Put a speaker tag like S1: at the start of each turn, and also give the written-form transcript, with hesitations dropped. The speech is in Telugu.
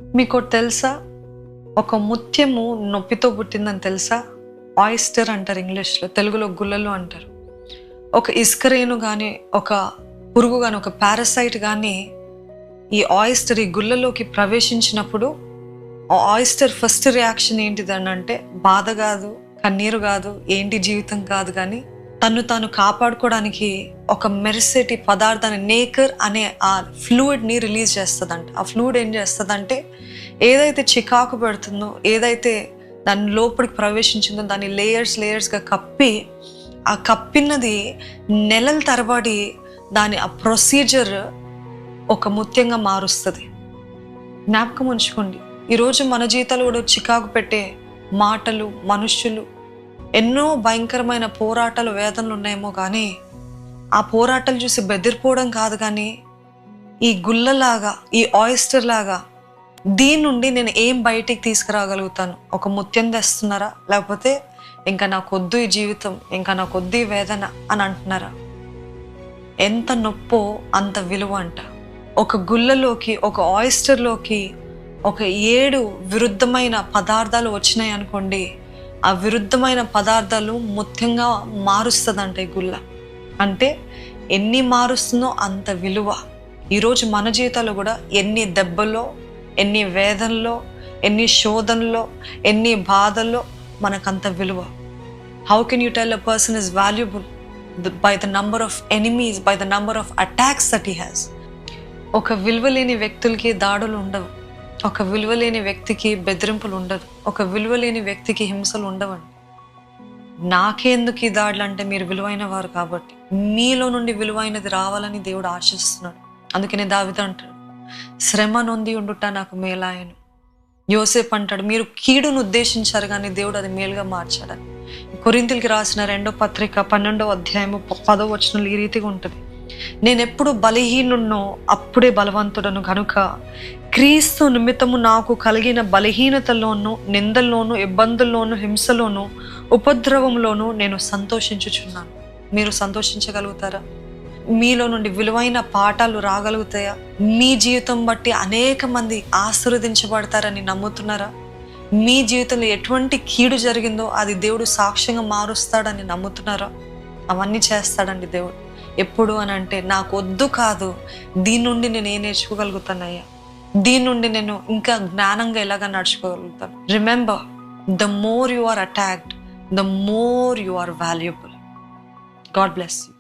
S1: మీకోటి తెలుసా? ఒక ముత్యము నొప్పితో పుట్టిందని తెలుసా? ఆయిస్టర్ అంటారు ఇంగ్లీష్లో, తెలుగులో గుల్లలు అంటారు. ఒక ఇసుకరేణు కానీ, ఒక పురుగు కానీ, ఒక పారాసైట్ కానీ ఈ ఆయిస్టర్ ఈ గుల్లలోకి ప్రవేశించినప్పుడు ఆ ఆయిస్టర్ ఫస్ట్ రియాక్షన్ ఏంటిదని అంటే బాధ కాదు, కన్నీరు కాదు, ఏంటి జీవితం కాదు, కానీ తను తాను కాపాడుకోవడానికి ఒక మెరిసేటి పదార్థాన్ని నేకర్ అనే ఆ ఫ్లూయిడ్ని రిలీజ్ చేస్తుందంట. ఆ ఫ్లూయిడ్ ఏం చేస్తుందంటే ఏదైతే చికాకు పెడుతుందో, ఏదైతే దాని లోపలికి ప్రవేశించిందో దాన్ని లేయర్స్గా కప్పి, ఆ కప్పినది నెలల తరబడి దాని ఆ ప్రొసీజర్ ఒక ముత్యంగా మారుస్తుంది. జ్ఞాపకం ఉంచుకోండి, ఈరోజు మన జీవితాలు కూడా చికాకు పెట్టే మాటలు, మనుష్యులు, ఎన్నో భయంకరమైన పోరాటాలు, వేదనలు ఉన్నాయేమో, కానీ ఆ పోరాటాలు చూసి బెదిరిపోవడం కాదు, కానీ ఈ గుల్లలాగా, ఈ ఆయిస్టర్ లాగా దీని నుండి నేను ఏం బయటికి తీసుకురాగలుగుతాను? ఒక ముత్యం తెస్తున్నారా? లేకపోతే ఇంకా నాకొద్దు ఈ జీవితం, ఇంకా నాకొద్దు ఈ వేదన అని అంటున్నారా? ఎంత నొప్పో అంత విలువ అంట. ఒక గుల్లలోకి, ఒక ఆయిస్టర్లోకి ఒక 7 విరుద్ధమైన పదార్థాలు వచ్చినాయి అనుకోండి, ఆ విరుద్ధమైన పదార్థాలు ముత్యంగా మారుస్తుందంట ఈ గుల్ల. అంటే ఎన్ని మారుస్తుందో అంత విలువ. ఈరోజు మన జీవితాల్లో కూడా ఎన్ని దెబ్బల్లో, ఎన్ని వేదనలో, ఎన్ని శోధనలో, ఎన్ని బాధల్లో మనకంత విలువ. How can you tell a person is valuable? By the number of enemies, by the number of attacks that he has. ఒక విలువ లేని వ్యక్తులకి దాడులు ఉండవు, ఒక విలువ లేని వ్యక్తికి బెదిరింపులు ఉండదు, ఒక విలువ లేని వ్యక్తికి హింసలు ఉండవండి. నాకెందుకు ఈ దాడులు అంటే మీరు విలువైన వారు కాబట్టి, మీలో నుండి విలువైనది రావాలని దేవుడు ఆశిస్తున్నాడు. అందుకనే దావీదు అంటాడు, శ్రమ నొంది ఉండుట నాకు మేలాయను. యోసేపు అంటాడు, మీరు కీడును ఉద్దేశించారు కానీ దేవుడు అది మేలుగా మార్చాడని. కొరింథీయులకు రాసిన 2వ పత్రిక 12వ అధ్యాయము 10వ వచనంలో ఈ రీతిగా ఉంటుంది, నేనెప్పుడు బలహీనున్నో అప్పుడే బలవంతుడను కనుక క్రీస్తు నిమిత్తము నాకు కలిగిన బలహీనతలోను, నిందల్లోను, ఇబ్బందుల్లోను, హింసలోను, ఉపద్రవంలోను నేను సంతోషించుచున్నాను. మీరు సంతోషించగలుగుతారా? మీలో నుండి విలువైన పాఠాలు రాగలుగుతాయా? మీ జీవితం బట్టి అనేక మంది ఆశీర్వదించబడతారని నమ్ముతున్నారా? మీ జీవితంలో ఎటువంటి కీడు జరిగిందో అది దేవుడు సాక్ష్యంగా మారుస్తాడని నమ్ముతున్నారా? అవన్నీ చేస్తాడండి దేవుడు. ఎప్పుడు అని అంటే నాకు వద్దు కాదు, దీని నుండి నేను ఏం నేర్చుకోగలుగుతానయ్యా, దీని నుండి నేను ఇంకా జ్ఞానంగా ఎలాగా నడుచుకోగలుగుతాను. Remember, the more you are attacked, the more you are valuable. God bless you.